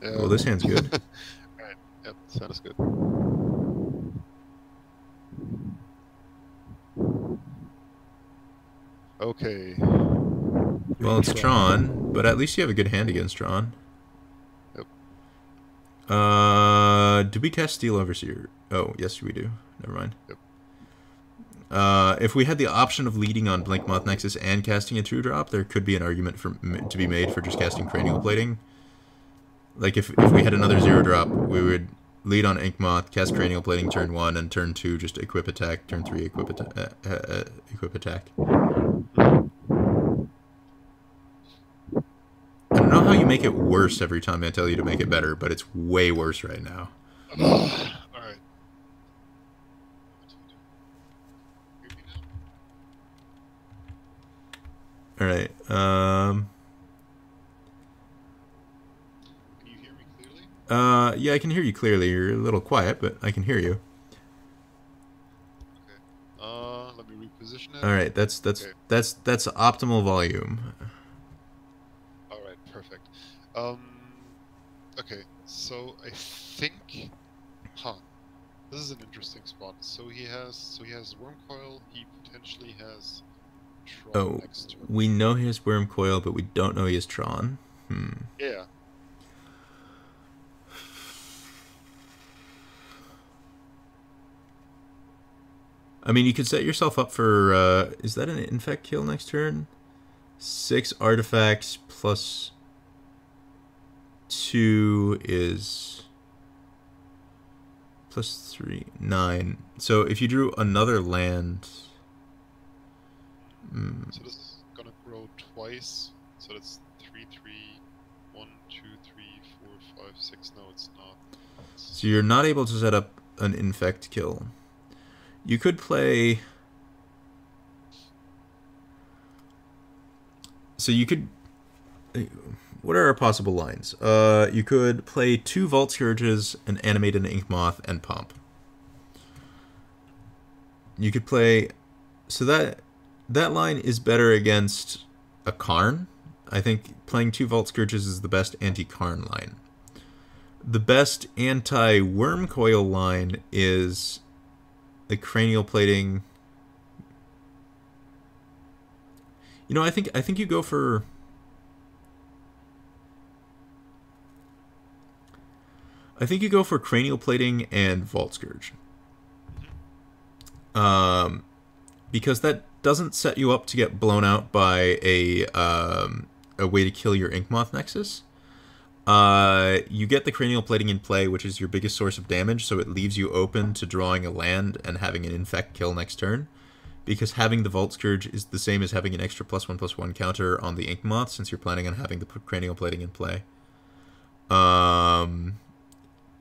Yeah. Well, this hand's good. Alright. Yep, sounds good. Okay. Well, it's Retron. Tron, but at least you have a good hand against Tron. Yep. Do we cast Steel Overseer? Oh, yes, we do. Never mind. Yep. If we had the option of leading on Blink Moth Nexus and casting a 2-drop, there could be an argument to be made for just casting Cranial Plating. Like, if we had another 0-drop, we would lead on Ink Moth, cast Cranial Plating turn 1, and turn 2 just equip attack, turn 3 equip attack. I don't know how you make it worse every time I tell you to make it better, but it's way worse right now. Alright. Hear me now? Alright, Can you hear me clearly? yeah, I can hear you clearly. You're a little quiet, but I can hear you. Okay. Let me reposition it. Alright, Okay. that's optimal volume. Alright, perfect. Okay, so I think, huh, this is an interesting spot. So he has Worm Coil. He potentially has Tron Oh, next turn. we know he has Worm Coil, but we don't know he has Tron. Hmm. Yeah. I mean, you could set yourself up for, is that an infect kill next turn? 6 artifacts plus 2 is plus 3, 9. So if you drew another land... So this is gonna grow twice. So that's 3, 3, 1, 2, 3, 4, 5, 6. No, it's not. So you're not able to set up an infect kill. You could play... So you could... What are our possible lines? You could play 2 Vault Scourges, an Animated Ink Moth, and Pomp. You could play... So that line is better against a Karn. I think playing 2 Vault Scourges is the best anti-Karn line. The best anti-Worm Coil line is the Cranial Plating. You know, I think you go for... I think you go for Cranial Plating and Vault Scourge. Because that doesn't set you up to get blown out by a way to kill your Ink Moth Nexus. You get the Cranial Plating in play, which is your biggest source of damage, so it leaves you open to drawing a land and having an infect kill next turn. Because having the Vault Scourge is the same as having an extra +1/+1 counter on the Ink Moth, since you're planning on having the Cranial Plating in play.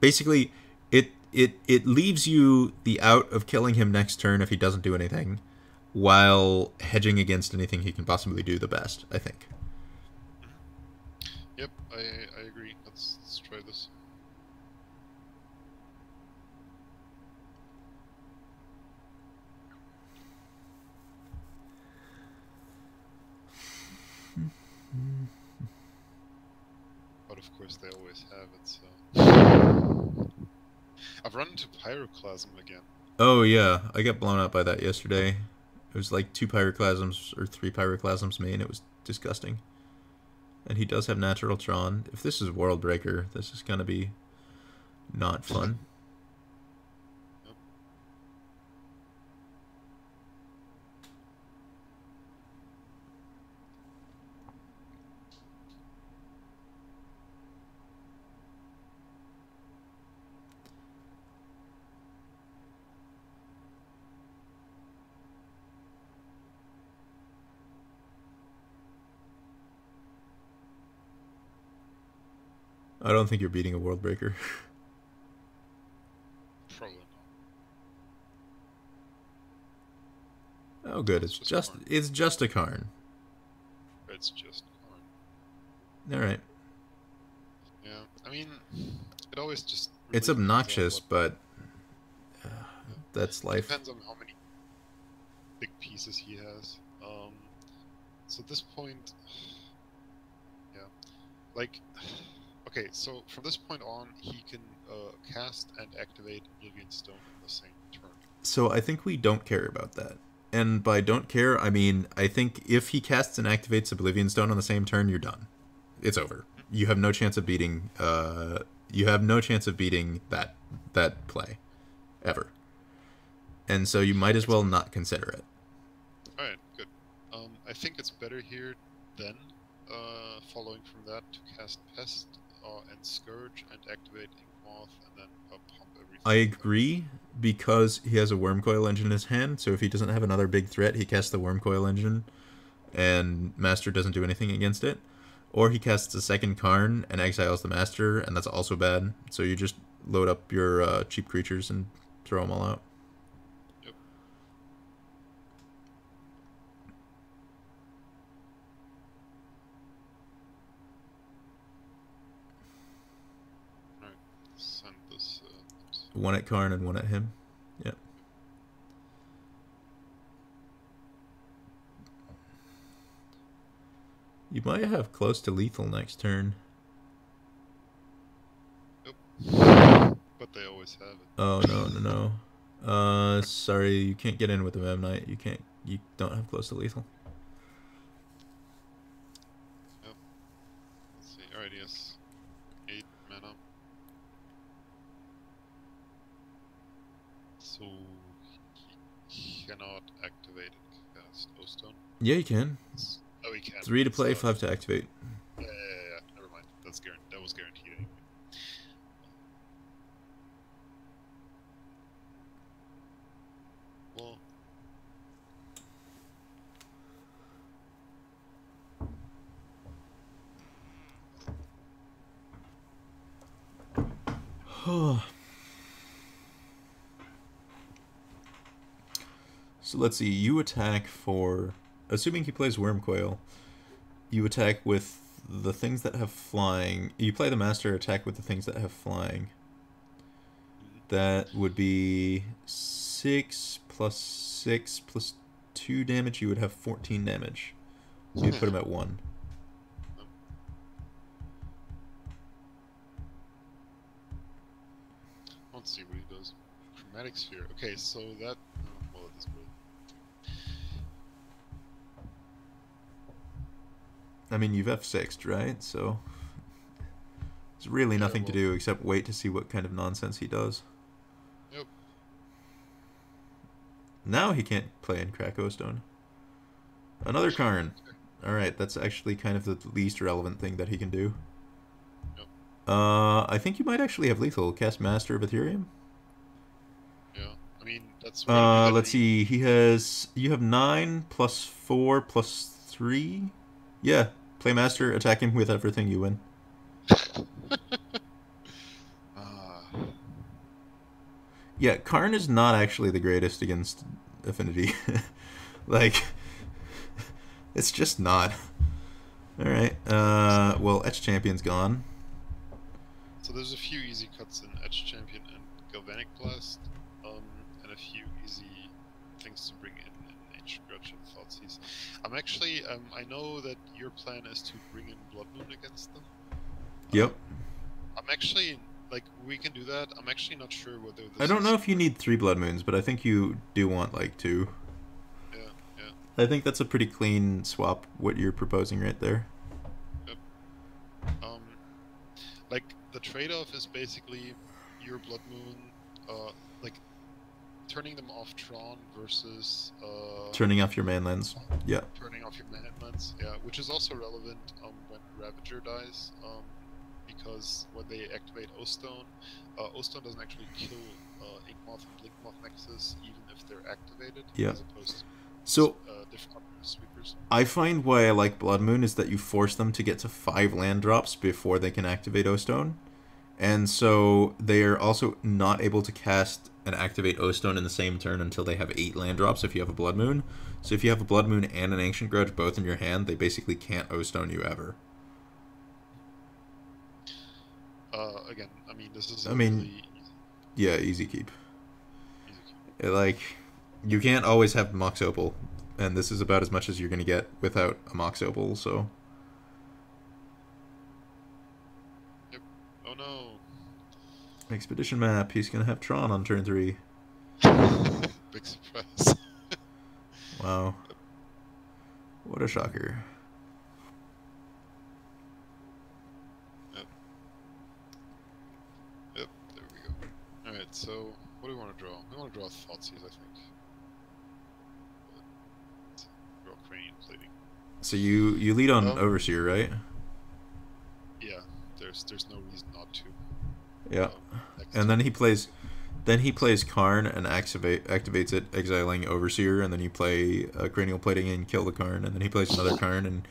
Basically, it leaves you the out of killing him next turn if he doesn't do anything, while hedging against anything he can possibly do the best, I think. Yep, I agree. Let's try this. But of course they always have it, so... I've run into Pyroclasm again. Oh yeah, I got blown out by that yesterday. It was like 2 Pyroclasms or 3 Pyroclasms main. It was disgusting. And he does have Natural Tron. If this is World Breaker, this is gonna be not fun. Yep. I don't think you're beating a World Breaker. Probably not. Oh good, It's just Karn. it's just a Karn. It's just Karn. Alright. Yeah, I mean, it always just It's really depends on obnoxious, what... but Yeah. that's It life. depends on how many big pieces he has. So at this point, yeah, like Okay, so from this point on, he can cast and activate Oblivion Stone in the same turn. So I think we don't care about that. And by don't care, I mean I think if he casts and activates Oblivion Stone on the same turn, you're done. It's over. You have no chance of beating. You have no chance of beating that play, ever. And so you might as well not consider it. All right, good. I think it's better here then, following from that, to cast Pest and Scourge and activate Inkmoth and then pump everything. I agree because he has a Worm Coil Engine in his hand. So if he doesn't have another big threat, he casts the Worm Coil Engine, and Master doesn't do anything against it. Or he casts a second Karn and exiles the Master, and that's also bad. So you just load up your cheap creatures and throw them all out. Yep. Alright, send this. One at Karn and one at him. Yep. You might have close to lethal next turn. Yep. But they always have it. Oh no. Sorry, you can't get in with the Mem Knight. You don't have close to lethal. Yep. Let's see. Alright, yes. 8 mana. So he cannot activate and cast O-Stone. Yeah, you can. Oh, he can. 3 to play, So, 5 to activate. Yeah. Never mind. That was guaranteed anyway. Well. So let's see. You attack for, assuming he plays Worm Coil, you attack with the things that have flying. You play the Master, attack with the things that have flying. That would be 6 plus 6 plus 2 damage. You would have 14 damage. So you'd put him at 1. Let's see what he does. Chromatic Sphere. Okay, so that. Well, it is really. I mean, you've F6'd, right? So there's really nothing to do except wait to see what kind of nonsense he does. Yep. Now he can't play in Krakow Stone. Another Karn. Alright, that's actually kind of the least relevant thing that he can do. Yep. I think you might actually have lethal. Cast Master of Ethereum? Yeah, I mean, that's... let's see. He has... You have 9 plus 4 plus 3? Yeah. Play Master, attack him with everything, you win. Yeah, Karn is not actually the greatest against Affinity. Like, it's just not. Alright, well, Etch Champion's gone. So there's a few easy cuts in Etch Champion and Galvanic Blast, and a few easy things to bring in Ancient Grudge and Thoughtseize. I'm actually, I know that your plan is to bring in Blood Moon against them. Yep. I'm actually, like, we can do that. I'm actually not sure whether this I don't know if you need 3 Blood Moons, but I think you do want, like, 2. Yeah. I think that's a pretty clean swap, what you're proposing right there. Yep. Like, the trade-off is basically your Blood Moon, like, turning them off Tron versus... turning off your manlands. Yeah. Turning off your manlands, yeah, which is also relevant when Ravager dies, because when they activate O-Stone, O-Stone doesn't actually kill Inkmoth and Blinkmoth Nexus even if they're activated, yeah. as opposed to so different sweepers. I find why I like Blood Moon is that you force them to get to 5 land drops before they can activate O-Stone. And so they are also not able to cast and activate O-Stone in the same turn until they have 8 land drops if you have a Blood Moon. So if you have a Blood Moon and an Ancient Grudge both in your hand, they basically can't O-Stone you ever. Again, I mean, this is really easy. Yeah, easy keep. Like, you can't always have Mox Opal, and this is about as much as you're going to get without a Mox Opal, so... Yep. Oh no. Expedition map. He's gonna have Tron on turn 3. Big surprise. Wow. What a shocker. Yep. Yep, there we go. Alright, so what do we want to draw? We want to draw Thoughtseize, I think. But, draw Cranium Plating. So you lead on Overseer, right? Yeah, there's no reason not to. Yeah. And then he plays Karn and activates it, exiling Overseer, and then you play Cranial Plating and kill the Karn, and then he plays another Karn and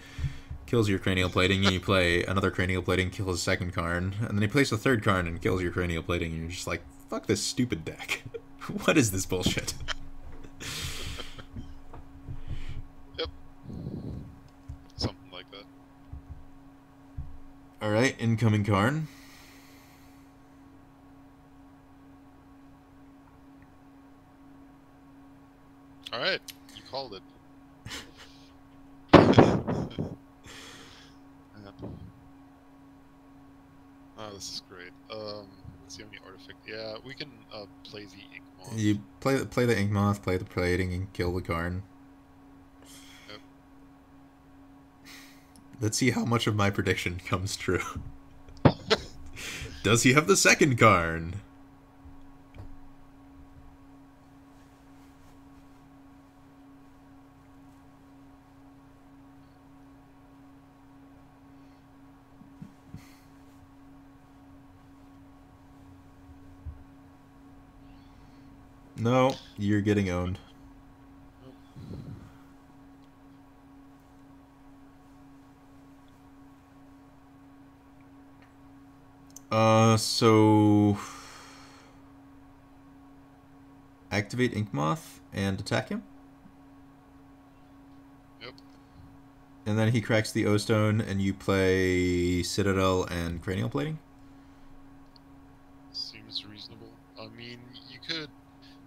kills your Cranial Plating, and you play another Cranial Plating, kills a second Karn, and then he plays the third Karn and kills your Cranial Plating, and you're just like, fuck this stupid deck. What is this bullshit? Yep. Something like that. Alright, incoming Karn. Alright, you called it. Oh, this is great. Let's see how many artifact. Yeah, we can play the Ink Moth. You play the Ink Moth, play the plating, and kill the Karn. Yep. Let's see how much of my prediction comes true. Does he have the second Karn? No, you're getting owned. So activate Ink Moth and attack him. Yep. And then he cracks the O-Stone, and you play Citadel and Cranial Plating. Seems reasonable. I mean, you could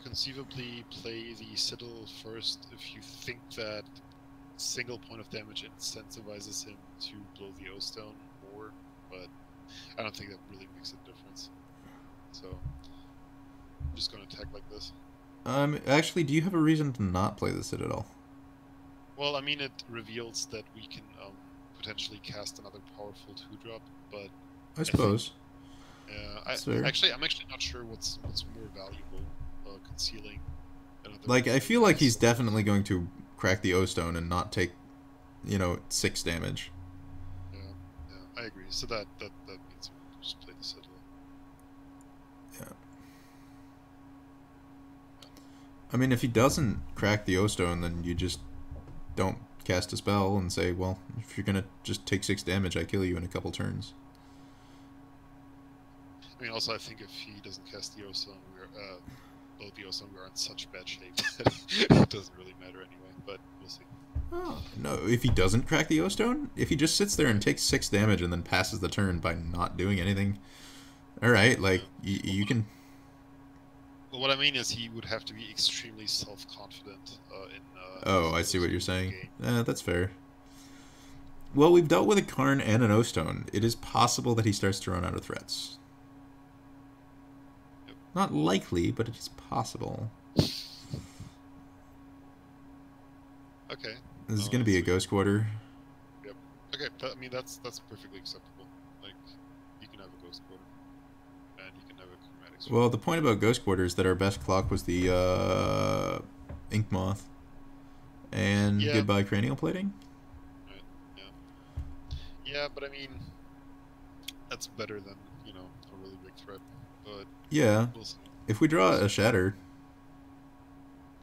conceivably play the Citadel first if you think that single point of damage incentivizes him to blow the O-Stone more, but I don't think that really makes a difference. So, I'm just going to attack like this. Actually, do you have a reason to not play the Citadel? Well, I mean, it reveals that we can potentially cast another powerful 2-drop, but I suppose. I'm actually not sure what's more valuable, concealing another. Like, I feel like he's definitely going to crack the O-Stone and not take, 6 damage. I agree. So that means we just play the Citadel. Yeah. I mean, if he doesn't crack the O-Stone, then you just don't cast a spell and say, well, if you're gonna just take 6 damage, I kill you in a couple turns. I mean, also, I think if he doesn't cast the O-Stone, we're in such bad shape that it doesn't really matter anyway, but we'll see. Oh, no, if he doesn't crack the O-Stone, if he just sits there and takes 6 damage and then passes the turn by not doing anything, alright, like, you can... Well, what I mean is he would have to be extremely self-confident in... oh, I see what you're saying. That's fair. Well, we've dealt with a Karn and an O-Stone. It is possible that he starts to run out of threats. Yep. Not likely, but it is possible. Okay. This is going to be a Ghost Quarter. Yep. Okay, I mean, that's perfectly acceptable. Like, you can have a Ghost Quarter. And you can have a Chromatic Sword. Well, the point about Ghost Quarter is that our best clock was the Ink Moth. And goodbye Cranial Plating. Right, yeah. Yeah, but I mean, that's better than, a really big threat. But yeah, we'll see. If we draw a Shatter...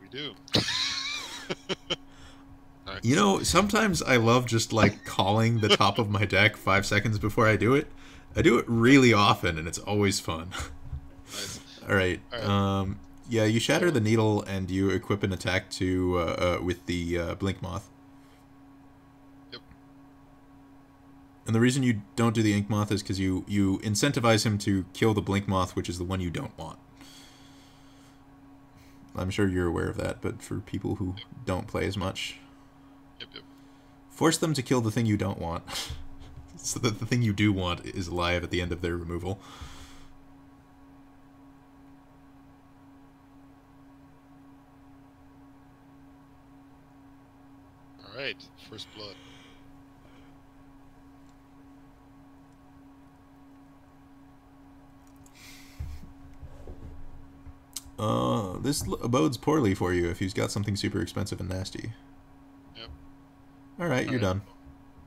We do. Sometimes I love just, like, calling the top of my deck 5 seconds before I do it. I do it really often, and it's always fun. Nice. Alright. Yeah, you shatter the Needle, and you equip an attack to with the Blink Moth. Yep. And the reason you don't do the Ink Moth is because you incentivize him to kill the Blink Moth, which is the one you don't want. I'm sure you're aware of that, but for people who don't play as much... Yep. Force them to kill the thing you don't want. So that the thing you do want is alive at the end of their removal. Alright, first blood. This abodes poorly for you if he's got something super expensive and nasty. Yep. Alright, you're done.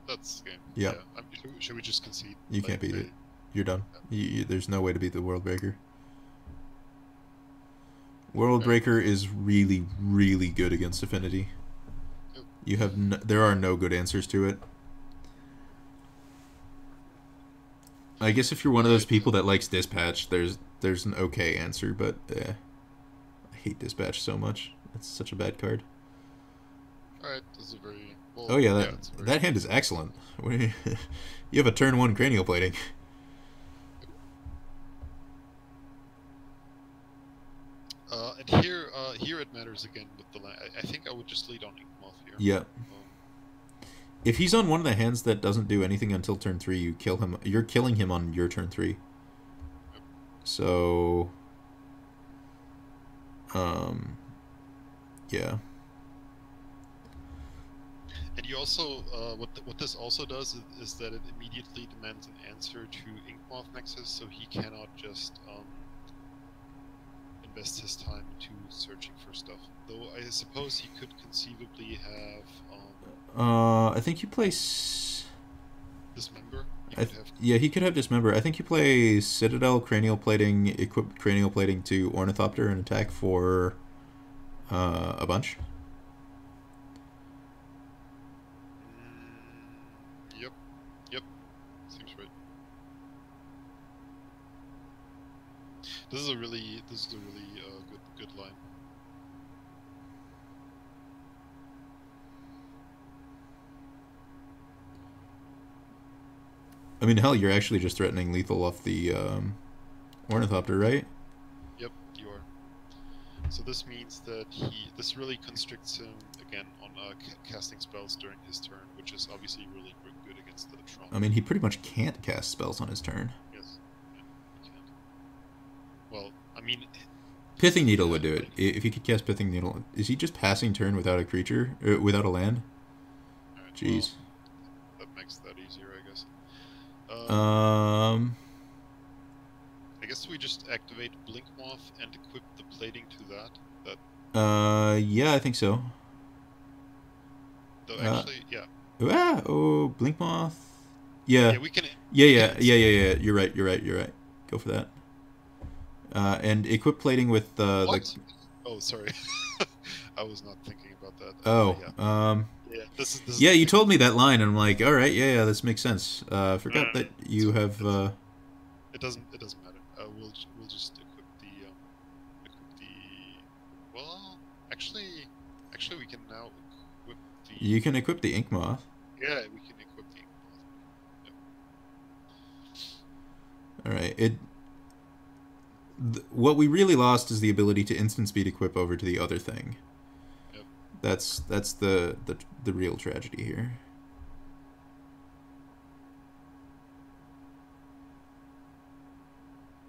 That's the game. Yep. Yeah. Should we just concede? You Like, can't beat they- it. You're done. There's no way to beat the World Breaker. World Breaker is really, really good against Affinity. Yep. You have there are no good answers to it. I guess if you're one of those people that likes Dispatch, there's an okay answer, but I hate Dispatch so much. It's such a bad card. Alright, this is a very... Well, Oh yeah, it's a very- that hand is excellent. You have a turn 1 cranial plating. And here it matters again with the land. I think I would just lead on Inkmoth here. Yeah. If he's on one of the hands that doesn't do anything until turn 3, you kill him. You're killing him on your turn 3. Yep. So, yeah. And you also, what this also does is that it immediately demands an answer to Inkmoth Nexus, so he cannot just invest his time into searching for stuff. Though I suppose he could conceivably have I think you play. Dismember. Yeah, he could have Dismember. I think you play Citadel, Cranial Plating, equip Cranial Plating to Ornithopter and attack for a bunch. Yep. Seems right. This is a really good line. I mean, hell, you're actually just threatening lethal off the Ornithopter, right? Yep, you are. So this means that this really constricts him again on casting spells during his turn, which is obviously really good against the Tron. I mean, he pretty much can't cast spells on his turn. Yes, yeah, he can't. Well, I mean, Pithing Needle would do it. If he could cast Pithing Needle, is he just passing turn without a creature, without a land? right, Jeez. well, that makes that easier, I guess. I guess we just activate Blink Moth and equip the plating to that. Yeah, I think so. Though actually, yeah. Blink Moth. Yeah. Yeah, we can. Yeah. You're right. Go for that. And equip plating with What? Oh, sorry. I was not thinking about that. Oh. Yeah. This is Yeah, you told me that line, and I'm like, all right, yeah, this makes sense. Forgot that you have. It doesn't matter. We'll just equip the. Well, actually, we can now equip the. You can equip the Ink Moth. Yeah, we can equip the Ink Moth. Yep. All right. What we really lost is the ability to instant speed equip over to the other thing. Yep. That's the real tragedy here.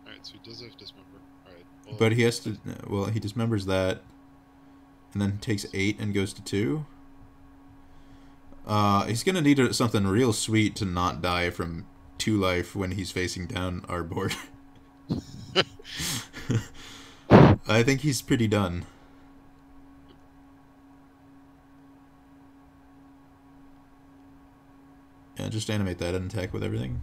Alright, so he does have Dismember. Alright. Well, But he has to. Well, he dismembers that, and then takes 8 and goes to 2. He's gonna need something real sweet to not die from 2 life when he's facing down our board. I think he's pretty done. Yeah, just animate that and attack with everything.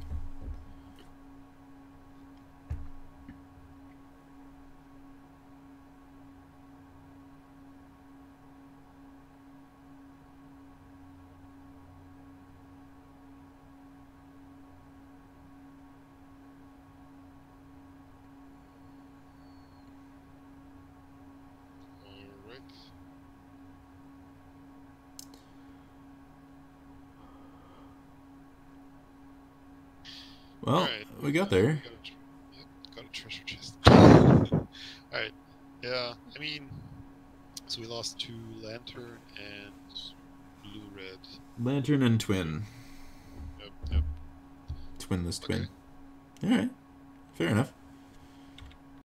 Alright. Well, Alright, we got there. Got a treasure chest. Alright. Yeah, I mean, so we lost 2 Lantern and blue-red. Lantern and Twin. Yep. twin this twin. Okay. All right, fair enough.